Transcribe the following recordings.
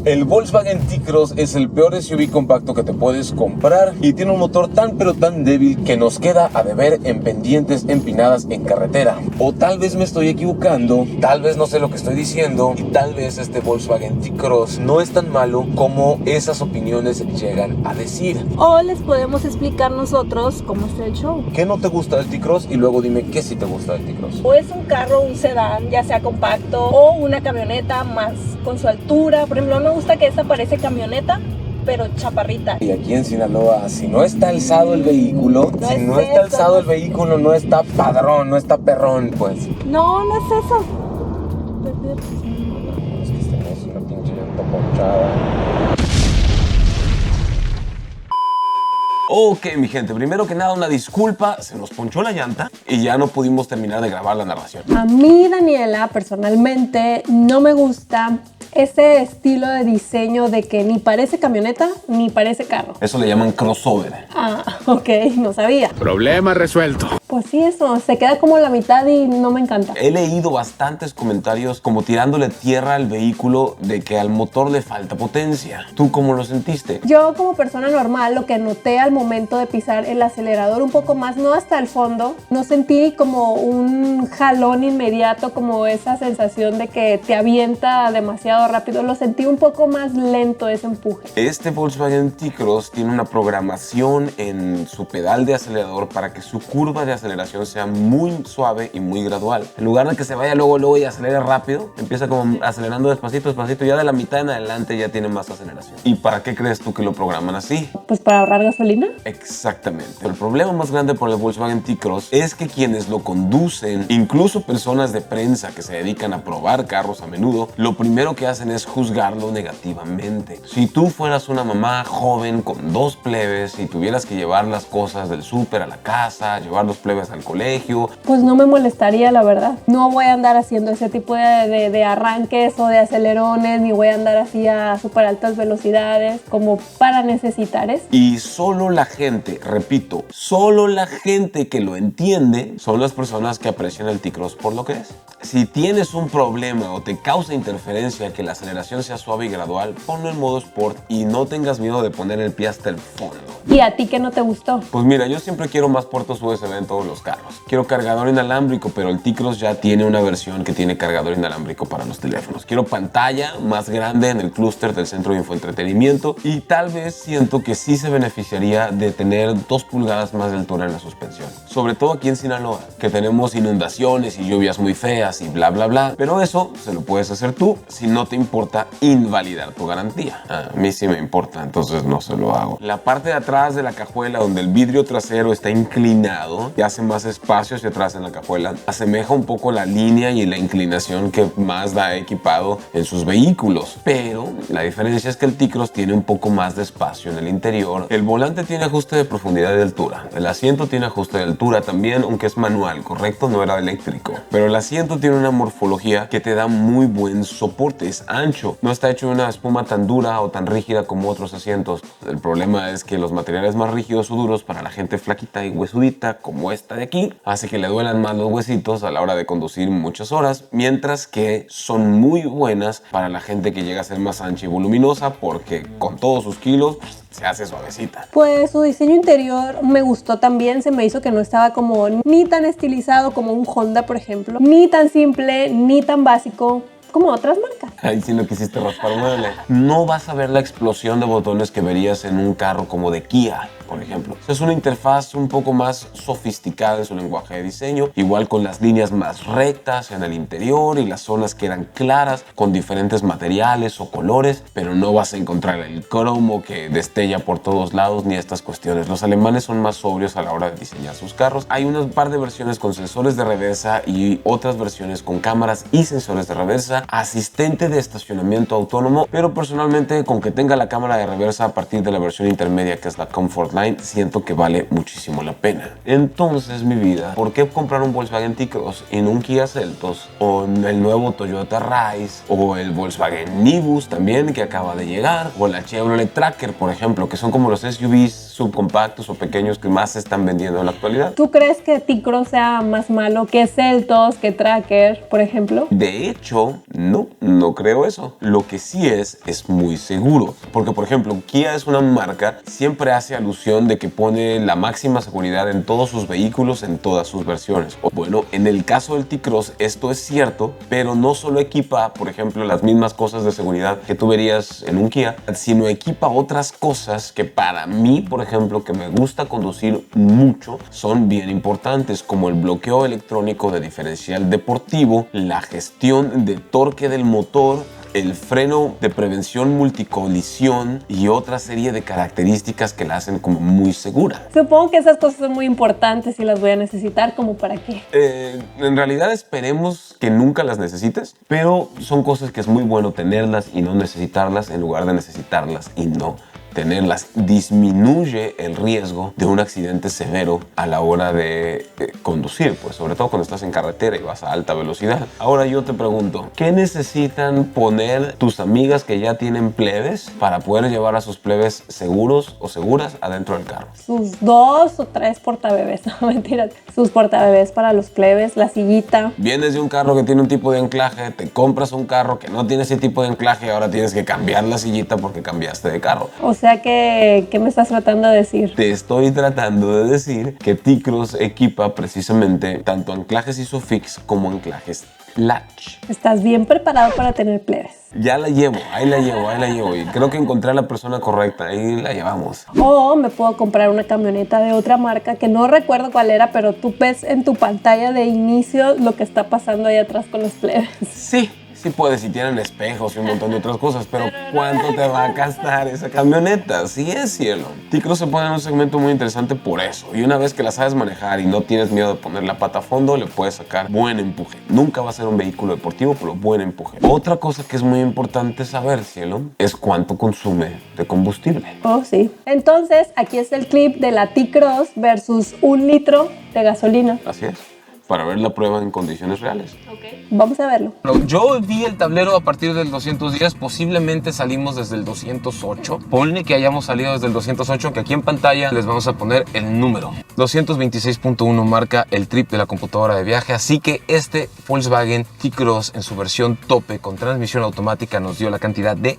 El Volkswagen T-Cross es el peor SUV compacto que te puedes comprar y tiene un motor tan pero tan débil que nos queda a deber en pendientes empinadas en carretera. O tal vez me estoy equivocando, tal vez no sé lo que estoy diciendo y tal vez este Volkswagen T-Cross no es tan malo como esas opiniones llegan a decir. O les podemos explicar nosotros cómo está el show. ¿Qué no te gusta del T-Cross? Y luego dime qué sí te gusta del T-Cross. O es un carro, un sedán, ya sea compacto, o una camioneta más con su altura. Por ejemplo, me gusta que esta parece camioneta, pero chaparrita. Y aquí en Sinaloa, si no está alzado el vehículo, no está padrón, no está perrón, pues. No, no es eso. Es que tenemos una pinche llanta ponchada. Ok, mi gente, primero que nada una disculpa, se nos ponchó la llanta y ya no pudimos terminar de grabar la narración. A mí, Daniela, personalmente no me gusta ese estilo de diseño de que ni parece camioneta ni parece carro. Eso le llaman crossover. Ah, ok, no sabía. Problema resuelto. Pues sí, eso, se queda como la mitad y no me encanta. He leído bastantes comentarios como tirándole tierra al vehículo de que al motor le falta potencia. ¿Tú cómo lo sentiste? Yo como persona normal lo que noté al momento de pisar el acelerador un poco más, no hasta el fondo, no sentí como un jalón inmediato, como esa sensación de que te avienta demasiado rápido. Lo sentí un poco más lento ese empuje. Este Volkswagen T-Cross tiene una programación en su pedal de acelerador para que su curva de aceleración sea muy suave y muy gradual. En lugar de que se vaya luego y acelere rápido, empieza como acelerando despacito, ya de la mitad en adelante ya tiene más aceleración. ¿Y para qué crees tú que lo programan así? Pues para ahorrar gasolina. Exactamente. El problema más grande por el Volkswagen T-Cross es que quienes lo conducen, incluso personas de prensa que se dedican a probar carros a menudo, lo primero que hacen es juzgarlo negativamente. Si tú fueras una mamá joven con 2 plebes y tuvieras que llevar las cosas del súper a la casa, llevar los plebes al colegio, pues no me molestaría, la verdad. No voy a andar haciendo ese tipo de arranques o de acelerones, ni voy a andar así a súper altas velocidades como para necesitar eso. Y solo la gente, repito, solo la gente que lo entiende son las personas que aprecian el T-Cross por lo que es. Si tienes un problema o te causa interferencia que la aceleración sea suave y gradual, ponlo en modo Sport y no tengas miedo de poner el pie hasta el fondo. ¿Y a ti qué no te gustó? Pues mira, yo siempre quiero más puertos USB en todos los carros. Quiero cargador inalámbrico, pero el T-Cross ya tiene una versión que tiene cargador inalámbrico para los teléfonos. Quiero pantalla más grande en el clúster del centro de infoentretenimiento y tal vez siento que sí se beneficiaría de tener 2 pulgadas más de altura en la suspensión. Sobre todo aquí en Sinaloa, que tenemos inundaciones y lluvias muy feas y bla bla bla. Pero eso se lo puedes hacer tú si no te importa invalidar tu garantía. A mí sí me importa, entonces no se lo hago. La parte de atrás de la cajuela donde el vidrio trasero está inclinado y hace más espacio hacia atrás en la cajuela, asemeja un poco la línea y la inclinación que Mazda ha equipado en sus vehículos. Pero la diferencia es que el T-Cross tiene un poco más de espacio en el interior. El volante tiene ajuste de profundidad y de altura. El asiento tiene ajuste de altura también, aunque es manual, ¿correcto? No era eléctrico. Pero el asiento tiene una morfología que te da muy buen soporte. Es ancho. No está hecho de una espuma tan dura o tan rígida como otros asientos. El problema es que los materiales más rígidos o duros para la gente flaquita y huesudita, como esta de aquí, hace que le duelan más los huesitos a la hora de conducir muchas horas, mientras que son muy buenas para la gente que llega a ser más ancha y voluminosa, porque con todos sus kilos se hace suavecita. Pues su diseño interior me gustó también, se me hizo que no estaba como ni tan estilizado como un Honda, por ejemplo, ni tan simple, ni tan básico como otras marcas. Ahí sí no quisiste raspar mueble. No vas a ver la explosión de botones que verías en un carro como de Kia, por ejemplo. Es una interfaz un poco más sofisticada en su lenguaje de diseño, igual con las líneas más rectas en el interior y las zonas que eran claras con diferentes materiales o colores, pero no vas a encontrar el cromo que destella por todos lados ni estas cuestiones. Los alemanes son más sobrios a la hora de diseñar sus carros. Hay unas par de versiones con sensores de reversa y otras versiones con cámaras y sensores de reversa, asistente de estacionamiento autónomo, pero personalmente con que tenga la cámara de reversa a partir de la versión intermedia, que es la Comfort Line, siento que vale muchísimo la pena. Entonces, mi vida, ¿por qué comprar un Volkswagen T-Cross y no un Kia Seltos o el nuevo Toyota Rise o el Volkswagen Nivus también que acaba de llegar o la Chevrolet Tracker, por ejemplo, que son como los SUVs subcompactos o pequeños que más se están vendiendo en la actualidad? ¿Tú crees que T-Cross sea más malo que Seltos, que Tracker, por ejemplo? De hecho, No, no creo eso. Lo que sí es muy seguro. Porque, por ejemplo, Kia es una marca, siempre hace alusión de que pone la máxima seguridad en todos sus vehículos, en todas sus versiones. Bueno, en el caso del T-Cross esto es cierto, pero no solo equipa, por ejemplo, las mismas cosas de seguridad que tú verías en un Kia, sino equipa otras cosas que para mí, por ejemplo, que me gusta conducir mucho, son bien importantes, como el bloqueo electrónico de diferencial deportivo, la gestión de torque del motor, el freno de prevención multicolisión y otra serie de características que la hacen como muy segura. Supongo que esas cosas son muy importantes y las voy a necesitar, ¿como para qué? En realidad esperemos que nunca las necesites, pero son cosas que es muy bueno tenerlas y no necesitarlas en lugar de necesitarlas y no tenerlas. Disminuye el riesgo de un accidente severo a la hora de conducir, pues sobre todo cuando estás en carretera y vas a alta velocidad. Ahora yo te pregunto, ¿qué necesitan poner tus amigas que ya tienen plebes para poder llevar a sus plebes seguros o seguras adentro del carro? Sus 2 o 3 portabebés, no mentiras, sus portabebés para los plebes, la sillita. Vienes de un carro que tiene un tipo de anclaje, te compras un carro que no tiene ese tipo de anclaje y ahora tienes que cambiar la sillita porque cambiaste de carro. O sea que, ¿qué me estás tratando de decir? Te estoy tratando de decir que T-Cross equipa precisamente tanto anclajes ISOFIX como anclajes latch. Estás bien preparado para tener plebes. Ya la llevo, ahí la llevo y creo que encontré a la persona correcta, ahí la llevamos. O me puedo comprar una camioneta de otra marca que no recuerdo cuál era, pero tú ves en tu pantalla de inicio lo que está pasando ahí atrás con los plebes. Sí puedes, si tienen espejos y un montón de otras cosas, pero ¿cuánto te va a gastar esa camioneta? Sí es, cielo. T-Cross se pone en un segmento muy interesante por eso. Y una vez que la sabes manejar y no tienes miedo de poner la pata a fondo, le puedes sacar buen empuje. Nunca va a ser un vehículo deportivo, pero buen empuje. Otra cosa que es muy importante saber, cielo, es cuánto consume de combustible. Oh, sí. Entonces, aquí está el clip de la T-Cross versus 1 litro de gasolina. Así es, para ver la prueba en condiciones reales. Vamos a verlo. Yo vi el tablero a partir del 210, posiblemente salimos desde el 208. Ponle que hayamos salido desde el 208, que aquí en pantalla les vamos a poner el número. 226.1 marca el trip de la computadora de viaje, así que este Volkswagen T-Cross en su versión tope con transmisión automática nos dio la cantidad de...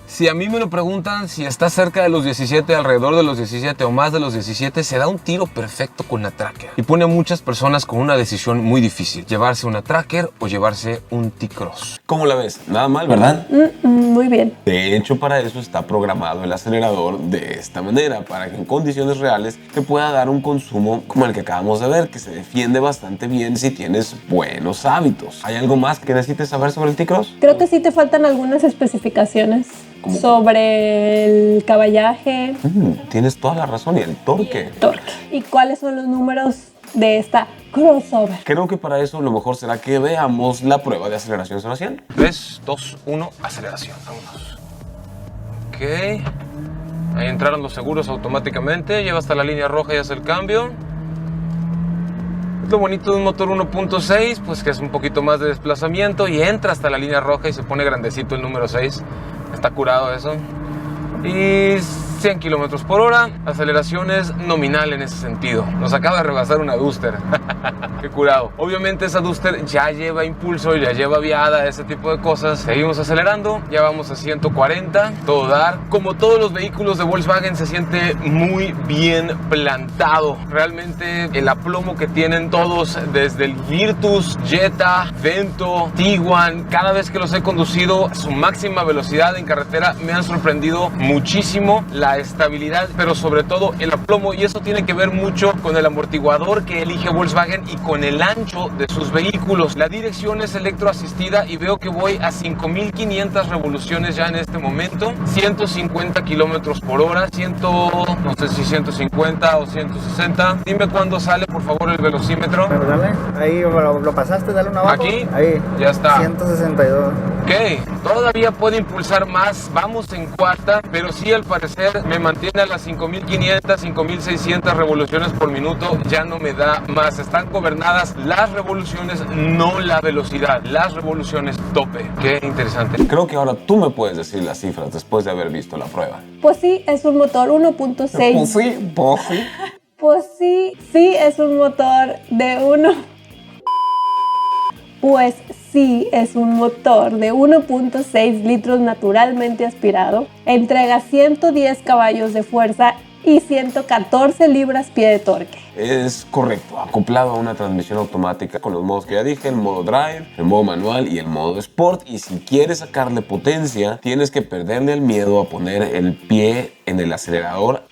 Si a mí me lo preguntan si está cerca de los 17, alrededor de los 17 o más de los 17, se da un tiro perfecto con la Tracker. Y pone a muchas personas con una decisión muy difícil, llevarse una Tracker o llevarse un T-Cross. ¿Cómo la ves? Nada mal, ¿verdad? Muy bien. De hecho, para eso está programado el acelerador de esta manera, para que en condiciones reales te pueda dar un consumo como el que acabamos de ver, que se defiende bastante bien si tienes buenos hábitos. ¿Hay algo más que necesites saber sobre el T-Cross? Creo que sí te faltan algunas especificaciones sobre el caballaje. Tienes toda la razón, y el torque. ¿Y cuáles son los números de esta crossover? Creo que para eso lo mejor será que veamos la prueba de aceleración 0 a 100. 3, 2, 1, aceleración. Vámonos. Ok. Ahí entraron los seguros automáticamente. Lleva hasta la línea roja y hace el cambio. Lo bonito de un motor 1.6, pues que es un poquito más de desplazamiento y entra hasta la línea roja y se pone grandecito el número 6. Está curado eso. Y 100 kilómetros por hora, aceleración es nominal en ese sentido. Nos acaba de rebasar una Duster. Qué curado. Obviamente esa Duster ya lleva impulso, ya lleva viada, ese tipo de cosas. Seguimos acelerando, ya vamos a 140, todo dar. Como todos los vehículos de Volkswagen, se siente muy bien plantado. Realmente el aplomo que tienen todos, desde el Virtus, Jetta, Vento, Tiguan, cada vez que los he conducido a su máxima velocidad en carretera, me han sorprendido muchísimo la estabilidad, pero sobre todo el aplomo, y eso tiene que ver mucho con el amortiguador que elige Volkswagen y con el ancho de sus vehículos. La dirección es electroasistida y veo que voy a 5.500 revoluciones ya en este momento, 150 kilómetros por hora, no sé si 150 o 160. Dime cuándo sale, por favor, el velocímetro. Pero dale, ahí lo pasaste, dale una abajo. ¿Aquí? Ahí. Ya está. 162. Ok, todavía puede impulsar más, vamos en cuarta, pero sí al parecer me mantiene a las 5.500, 5.600 revoluciones por minuto, ya no me da más. Están gobernadas las revoluciones, no la velocidad, las revoluciones tope. Qué interesante. Creo que ahora tú me puedes decir las cifras después de haber visto la prueba. Pues sí, es un motor 1.6. Pues sí, es un motor de 1. Pues sí es un motor de 1.6 litros naturalmente aspirado, entrega 110 caballos de fuerza y 114 libras-pie de torque. Es correcto, acoplado a una transmisión automática con los modos que ya dije, el modo drive, el modo manual y el modo sport. Y si quieres sacarle potencia, tienes que perderle el miedo a poner el pie en el acelerador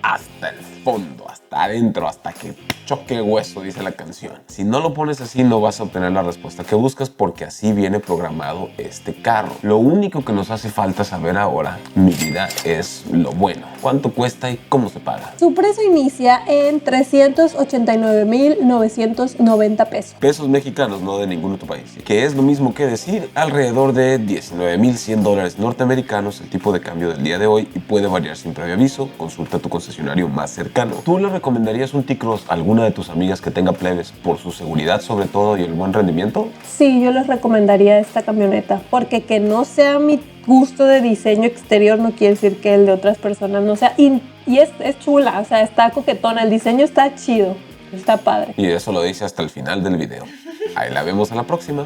hasta el fondo, hasta adentro, hasta que choque hueso, dice la canción. Si no lo pones así, no vas a obtener la respuesta que buscas, porque así viene programado este carro. Lo único que nos hace falta saber ahora, mi vida, es lo bueno. ¿Cuánto cuesta y cómo se paga? Su precio inicia en 389,990 pesos. Pesos mexicanos, no de ningún otro país. Que es lo mismo que decir alrededor de $19,100 norteamericanos, el tipo de cambio del día de hoy, y puede variar sin previo aviso. Consulta a tu concesionario más cercano. ¿Tú le recomendarías un T-Cross a alguna de tus amigas que tenga plebes por su seguridad sobre todo y el buen rendimiento? Sí, yo les recomendaría esta camioneta, porque que no sea mi gusto de diseño exterior no quiere decir que el de otras personas no sea. Y es chula, o sea, está coquetona, el diseño está chido, está padre. Y eso lo dice hasta el final del video. Ahí la vemos a la próxima.